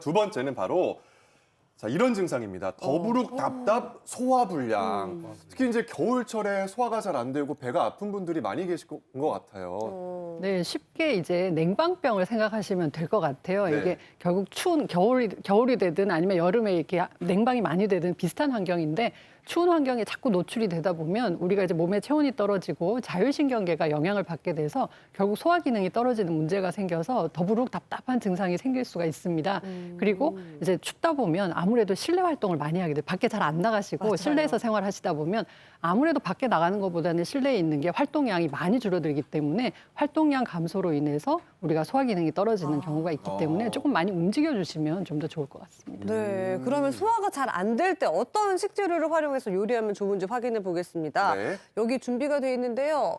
두 번째는 바로 자, 이런 증상입니다. 더부룩, 답답, 소화불량. 특히 이제 겨울철에 소화가 잘 안 되고 배가 아픈 분들이 많이 계실 것 같아요. 네, 쉽게 이제 냉방병을 생각하시면 될 것 같아요. 네. 이게 결국 추운 겨울이 되든 아니면 여름에 이렇게 냉방이 많이 되든 비슷한 환경인데 추운 환경에 자꾸 노출이 되다 보면 우리가 이제 몸의 체온이 떨어지고 자율신경계가 영향을 받게 돼서 결국 소화 기능이 떨어지는 문제가 생겨서 더부룩 답답한 증상이 생길 수가 있습니다. 그리고 이제 춥다 보면 아무래도 실내 활동을 많이 하게 돼요. 밖에 잘 안 나가시고 맞아요. 실내에서 생활하시다 보면 아무래도 밖에 나가는 것보다는 실내에 있는 게 활동량이 많이 줄어들기 때문에 활동량 감소로 인해서 우리가 소화 기능이 떨어지는 경우가 있기 때문에 조금 많이 움직여 주시면 좀 더 좋을 것 같습니다. 네, 그러면 소화가 잘 안 될 때 어떤 식재료를 활용해서 요리하면 좋은지 확인해 보겠습니다. 네. 여기 준비가 되어 있는데요.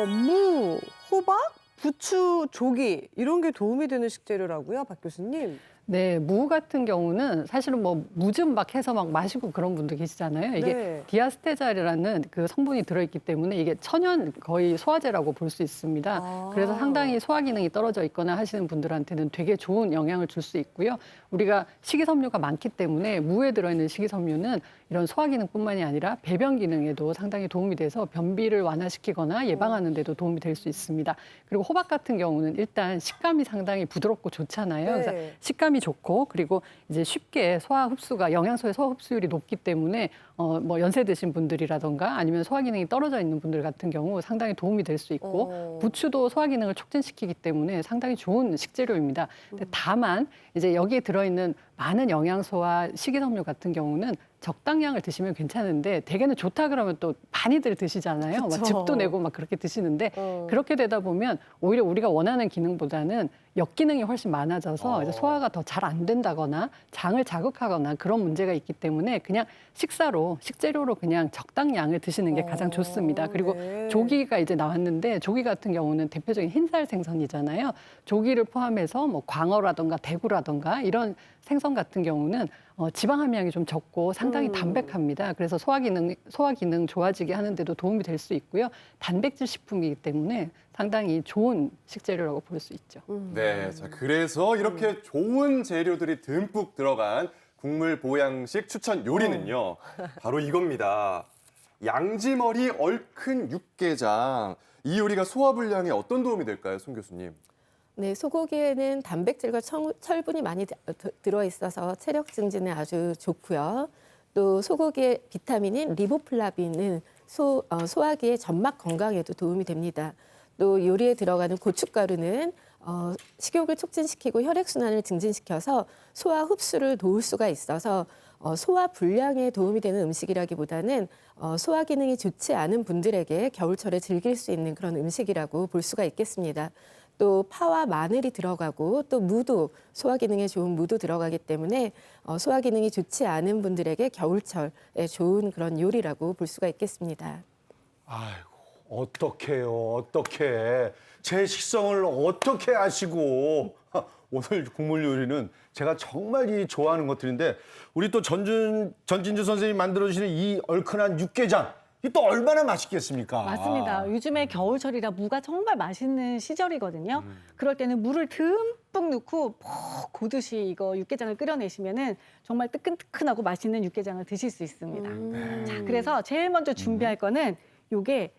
무, 호박, 부추, 조기 이런 게 도움이 되는 식재료라고요, 박 교수님? 네, 무 같은 경우는 사실은 뭐 무즙 막 해서 막 마시고 그런 분도 계시잖아요. 이게 네. 디아스테잘이라는 그 성분이 들어있기 때문에 이게 천연 거의 소화제라고 볼 수 있습니다. 아. 그래서 상당히 소화 기능이 떨어져 있거나 하시는 분들한테는 되게 좋은 영향을 줄 수 있고요. 우리가 식이섬유가 많기 때문에 무에 들어있는 식이섬유는 이런 소화 기능뿐만이 아니라 배변 기능에도 상당히 도움이 돼서 변비를 완화시키거나 예방하는 데도 도움이 될 수 있습니다. 그리고 호박 같은 경우는 일단 식감이 상당히 부드럽고 좋잖아요. 네. 그래서 식감이 좋고 그리고 이제 쉽게 소화 흡수가 영양소의 소화 흡수율이 높기 때문에 뭐 연세 드신 분들이라던가 아니면 소화 기능이 떨어져 있는 분들 같은 경우 상당히 도움이 될 수 있고 부추도 소화 기능을 촉진시키기 때문에 상당히 좋은 식재료입니다. 근데 다만 이제 여기에 들어있는 많은 영양소와 식이섬유 같은 경우는 적당량을 드시면 괜찮은데 대개는 좋다 그러면 또 많이들 드시잖아요. 막 그쵸. 즙도 내고 막 그렇게 드시는데 그렇게 되다 보면 오히려 우리가 원하는 기능보다는 역기능이 훨씬 많아져서 이제 소화가 더 잘 안 된다거나 장을 자극하거나 그런 문제가 있기 때문에 그냥 식재료로 그냥 적당량을 드시는 게 가장 좋습니다. 그리고 네. 조기가 이제 나왔는데 조기 같은 경우는 대표적인 흰살 생선이잖아요. 조기를 포함해서 뭐 광어라든가 대구라든가 이런 생선 같은 경우는 지방 함량이 좀 적고 상당히 담백합니다. 그래서 소화 기능 좋아지게 하는데도 도움이 될 수 있고요. 단백질 식품이기 때문에 상당히 좋은 식재료라고 볼 수 있죠. 네, 자 그래서 이렇게 좋은 재료들이 듬뿍 들어간 국물 보양식 추천 요리는요. 바로 이겁니다. 양지머리 얼큰 육개장. 이 요리가 소화불량에 어떤 도움이 될까요, 손 교수님? 네, 소고기에는 단백질과 철분이 많이 들어있어서 체력 증진에 아주 좋고요. 또 소고기의 비타민인 리보플라빈은 소화기의 점막 건강에도 도움이 됩니다. 또 요리에 들어가는 고춧가루는 식욕을 촉진시키고 혈액순환을 증진시켜서 소화 흡수를 도울 수가 있어서 소화 불량에 도움이 되는 음식이라기보다는 소화 기능이 좋지 않은 분들에게 겨울철에 즐길 수 있는 그런 음식이라고 볼 수가 있겠습니다. 또 파와 마늘이 들어가고 또 무도 소화 기능에 좋은 무도 들어가기 때문에 소화 기능이 좋지 않은 분들에게 겨울철에 좋은 그런 요리라고 볼 수가 있겠습니다. 아이고, 어떡해. 제 식성을 어떻게 아시고. 오늘 국물 요리는 제가 정말 좋아하는 것들인데 우리 또 전진주 선생님이 만들어주시는 이 얼큰한 육개장. 이게 또 얼마나 맛있겠습니까? 맞습니다. 요즘에 겨울철이라 무가 정말 맛있는 시절이거든요. 그럴 때는 물을 듬뿍 넣고 푹 고듯이 이거 육개장을 끓여내시면은 정말 뜨끈뜨끈하고 맛있는 육개장을 드실 수 있습니다. 자, 그래서 제일 먼저 준비할 거는 요게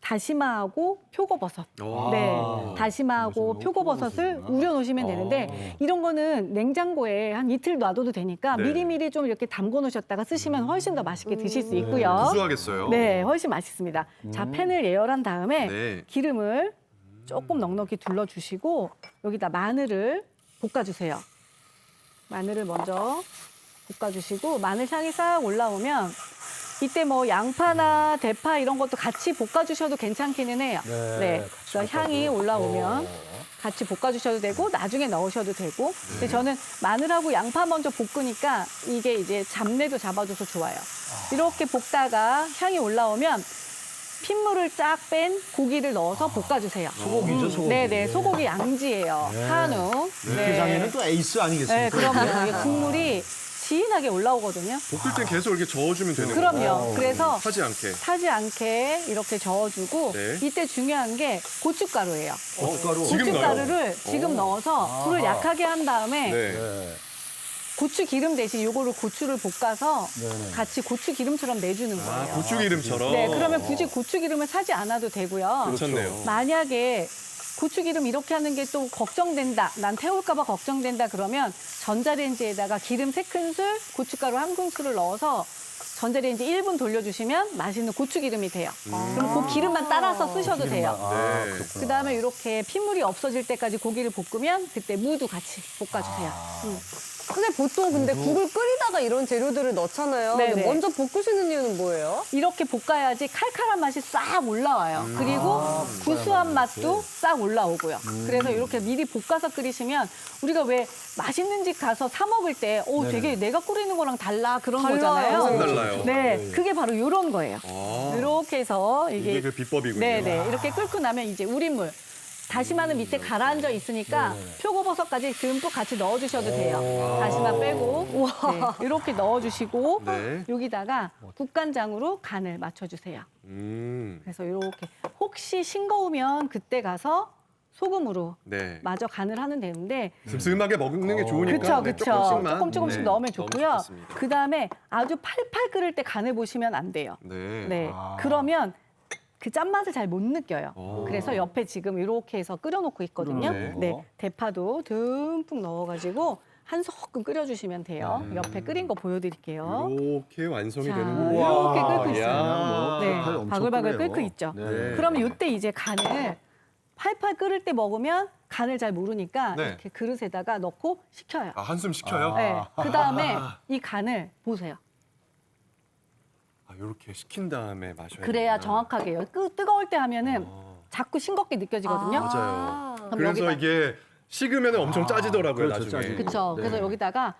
다시마하고 표고버섯. 네, 다시마하고 표고버섯을 우려 놓으시면 되는데 이런 거는 냉장고에 한 이틀 놔둬도 되니까 네. 미리미리 좀 이렇게 담궈 놓으셨다가 쓰시면 훨씬 더 맛있게 드실 수 있고요. 구수하겠어요. 네, 훨씬 맛있습니다. 자, 팬을 예열한 다음에 네. 기름을 조금 넉넉히 둘러주시고 여기다 마늘을 볶아주세요. 마늘을 먼저 볶아주시고 마늘 향이 싹 올라오면 이때 뭐 양파나 대파 이런 것도 같이 볶아주셔도 괜찮기는 해요. 네, 그래서 향이 올라오면 같이 볶아주셔도 되고 나중에 넣으셔도 되고. 근데 저는 마늘하고 양파 먼저 볶으니까 이게 이제 잡내도 잡아줘서 좋아요. 이렇게 볶다가 향이 올라오면 핏물을 쫙 뺀 고기를 넣어서 볶아주세요. 소고기죠, 소고기. 네네, 소고기 양지예요. 한우. 육개장에는 또 에이스 아니겠습니까? 네, 그럼요. 이게 국물이 진하게 올라오거든요. 볶을 땐 계속 이렇게 저어주면 되는 그럼요. 거예요. 그래서 타지 않게. 타지 않게 이렇게 저어주고 네. 이때 중요한 게 고춧가루예요. 고춧가루. 지금 넣어요? 고춧가루를 지금 넣어서 불을 약하게 한 다음에 네. 네. 고추 기름 대신 이거를 고추를 볶아서 네네. 같이 고추 기름처럼 내주는 거예요. 아, 고추기름처럼. 네, 그러면 굳이 고추 기름을 사지 않아도 되고요. 괜찮네요. 만약에 고추기름 이렇게 하는 게 또 걱정된다. 난 태울까봐 걱정된다. 그러면 전자레인지에다가 기름 3큰술, 고춧가루 1큰술을 넣어서 전자레인지 1분 돌려주시면 맛있는 고추기름이 돼요. 그럼 그 기름만 따라서 쓰셔도 돼요. 아, 네. 그렇구나. 그다음에 이렇게 핏물이 없어질 때까지 고기를 볶으면 그때 무도 같이 볶아주세요. 근데 보통 근데 국을 끓이다가 이런 재료들을 넣잖아요. 네네. 근데 먼저 볶으시는 이유는 뭐예요? 이렇게 볶아야지 칼칼한 맛이 싹 올라와요. 그리고 구수한 맛도 싹 올라오고요. 그래서 이렇게 미리 볶아서 끓이시면 우리가 왜 맛있는 집 가서 사 먹을 때 되게 내가 끓이는 거랑 달라 그런 달라요. 거잖아요. 안 달라요. 네, 그게 바로 이런 거예요. 아, 이렇게 해서 이게 그 비법이군요. 네네 이렇게 끓고 나면 이제 우린물. 다시마는 밑에 가라앉아 있으니까 표고버섯까지 듬뿍 같이 넣어주셔도 돼요. 다시마 빼고 네, 이렇게 넣어주시고 네. 여기다가 국간장으로 간을 맞춰주세요. 그래서 이렇게 혹시 싱거우면 그때 가서 소금으로 네. 마저 간을 하면 되는데 슴슴하게 먹는 게 좋으니까. 그쵸 네, 그쵸 조금씩만. 조금씩 네, 넣으면 너무 좋고요. 좋겠습니다. 그 다음에 아주 팔팔 끓을 때 간을 보시면 안 돼요. 네. 네, 그러면 그 짠맛을 잘 못 느껴요. 오. 그래서 옆에 지금 이렇게 해서 끓여놓고 있거든요. 끓여놓은 네, 거. 대파도 듬뿍 넣어가지고 한 소끔 끓여주시면 돼요. 옆에 끓인 거 보여드릴게요. 이렇게 완성이 자, 되는군요. 이렇게 끓고 있어요. 이야. 네, 색깔이 엄청 바글바글 끓네요. 끓고 있죠. 네. 그러면 이때 이제 간을 팔팔 끓을 때 먹으면 간을 잘 모르니까 네. 이렇게 그릇에다가 넣고 식혀요. 아, 한숨 식혀요? 네, 그 다음에 이 간을 보세요. 아, 이렇게 식힌 다음에 마셔야 그래야 되는구나. 정확하게 뜨거울 때 하면은 아, 자꾸 싱겁게 느껴지거든요. 맞아요. 그럼 그래서 여기다- 이게 식으면 엄청 짜지더라고요, 그렇죠, 나중에. 짜지고. 그렇죠. 네. 그래서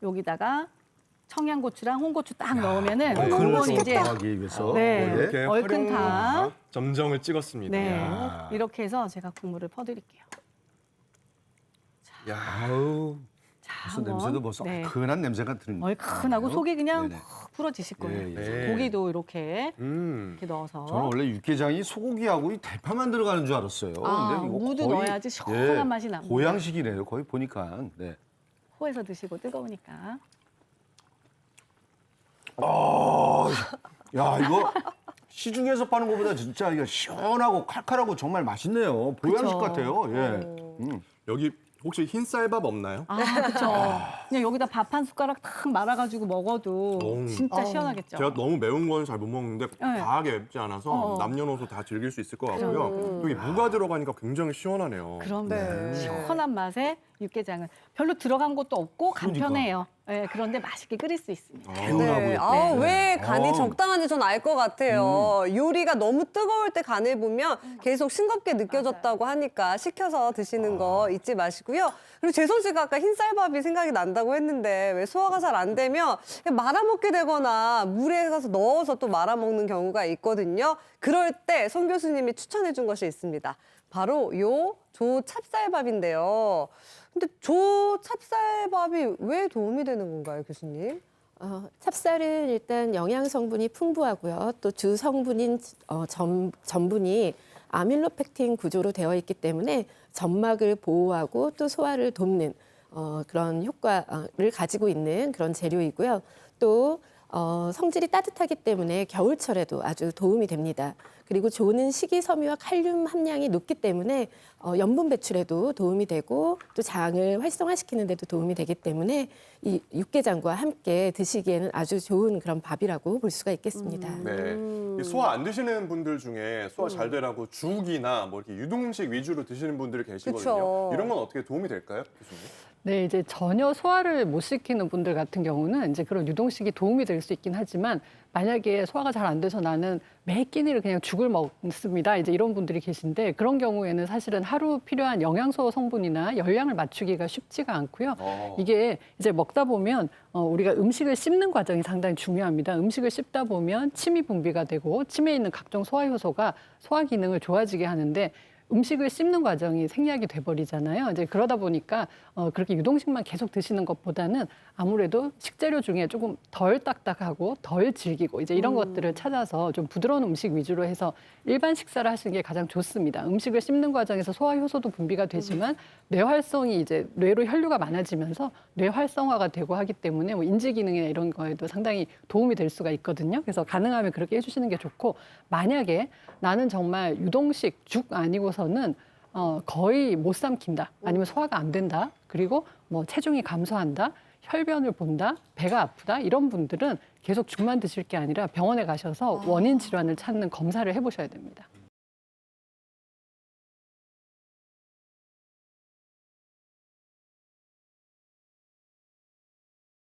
여기다가 청양고추랑 홍고추 딱 넣으면은 네. 요건 그걸 이제 하기 위해서. 네. 이렇게 얼큰탕. 활용한 점정을 찍었습니다. 네 야. 이렇게 해서 제가 국물을 퍼드릴게요. 야, 아우, 자, 벌써 한번. 냄새도 벌써 네. 얼큰한 냄새가 드는. 얼큰하고 속이 그냥 네네. 푹 풀어지실 거예요. 예, 예. 네. 고기도 이렇게 넣어서. 저는 원래 육개장이 소고기하고 이 대파만 들어가는 줄 알았어요. 아, 근데 이거 무도 거의, 넣어야지 시원한 맛이 납니다. 보양식이네요. 거의 보니까. 네. 호에서 드시고 뜨거우니까. 야, 이거 시중에서 파는 것보다 진짜 이거 시원하고 칼칼하고 정말 맛있네요. 보양식 그쵸. 같아요. 예. 여기 혹시 흰 쌀밥 없나요? 아, 그렇죠. 그냥 여기다 밥 한 숟가락 탁 말아가지고 먹어도 진짜 시원하겠죠. 제가 너무 매운 건 잘 못 먹는데 네. 과하게 맵지 않아서 남녀노소 다 즐길 수 있을 것 같고요. 또 이 무가 들어가니까 굉장히 시원하네요. 그럼 네. 시원한 맛에 육개장은 별로 들어간 것도 없고 간편해요. 네, 그런데 맛있게 끓일 수 있습니다. 개운하고. 네. 아, 왜 간이 어. 적당한지 전 알 것 같아요. 요리가 너무 뜨거울 때 간을 보면 계속 싱겁게 느껴졌다고 하니까 식혀서 드시는 거 잊지 마시고요. 그리고 재선 씨가 아까 흰쌀밥이 생각이 난다고 했는데 왜 소화가 잘 안 되면 말아먹게 되거나 물에 가서 넣어서 또 말아먹는 경우가 있거든요. 그럴 때 송 교수님이 추천해 준 것이 있습니다. 바로 요 조 찹쌀밥인데요. 근데 조 찹쌀밥이 왜 도움이 되는 건가요, 교수님? 찹쌀은 일단 영양 성분이 풍부하고요. 또 주 성분인 전분이 아밀로펙틴 구조로 되어 있기 때문에 점막을 보호하고 또 소화를 돕는 그런 효과를 가지고 있는 그런 재료이고요. 또 성질이 따뜻하기 때문에 겨울철에도 아주 도움이 됩니다. 그리고 조는 식이섬유와 칼륨 함량이 높기 때문에 염분 배출에도 도움이 되고 또 장을 활성화시키는 데도 도움이 되기 때문에 이 육개장과 함께 드시기에는 아주 좋은 그런 밥이라고 볼 수가 있겠습니다. 네. 이 소화 안 드시는 분들 중에 소화 잘 되라고 죽이나 뭐 이렇게 유동식 위주로 드시는 분들이 계시거든요. 그쵸. 이런 건 어떻게 도움이 될까요, 교수님? 네, 이제 전혀 소화를 못 시키는 분들 같은 경우는 이제 그런 유동식이 도움이 될 수 있긴 하지만 만약에 소화가 잘 안 돼서 나는 매 끼니를 그냥 죽을 먹습니다. 이제 이런 분들이 계신데 그런 경우에는 사실은 하루 필요한 영양소 성분이나 열량을 맞추기가 쉽지가 않고요. 이게 이제 먹다 보면 우리가 음식을 씹는 과정이 상당히 중요합니다. 음식을 씹다 보면 침이 분비가 되고 침에 있는 각종 소화 효소가 소화 기능을 좋아지게 하는데 음식을 씹는 과정이 생략이 돼버리잖아요. 이제 그러다 보니까 그렇게 유동식만 계속 드시는 것보다는 아무래도 식재료 중에 조금 덜 딱딱하고 덜 질기고 이제 이런 것들을 찾아서 좀 부드러운 음식 위주로 해서 일반 식사를 하시는 게 가장 좋습니다. 음식을 씹는 과정에서 소화 효소도 분비가 되지만 뇌 활성이 이제 뇌로 혈류가 많아지면서 뇌 활성화가 되고 하기 때문에 뭐 인지 기능이나 이런 거에도 상당히 도움이 될 수가 있거든요. 그래서 가능하면 그렇게 해주시는 게 좋고, 만약에 나는 정말 유동식 죽 아니고서는 거의 못 삼킨다, 아니면 소화가 안 된다, 그리고 뭐 체중이 감소한다, 혈변을 본다, 배가 아프다, 이런 분들은 계속 죽만 드실 게 아니라 병원에 가셔서 원인 질환을 찾는 검사를 해보셔야 됩니다.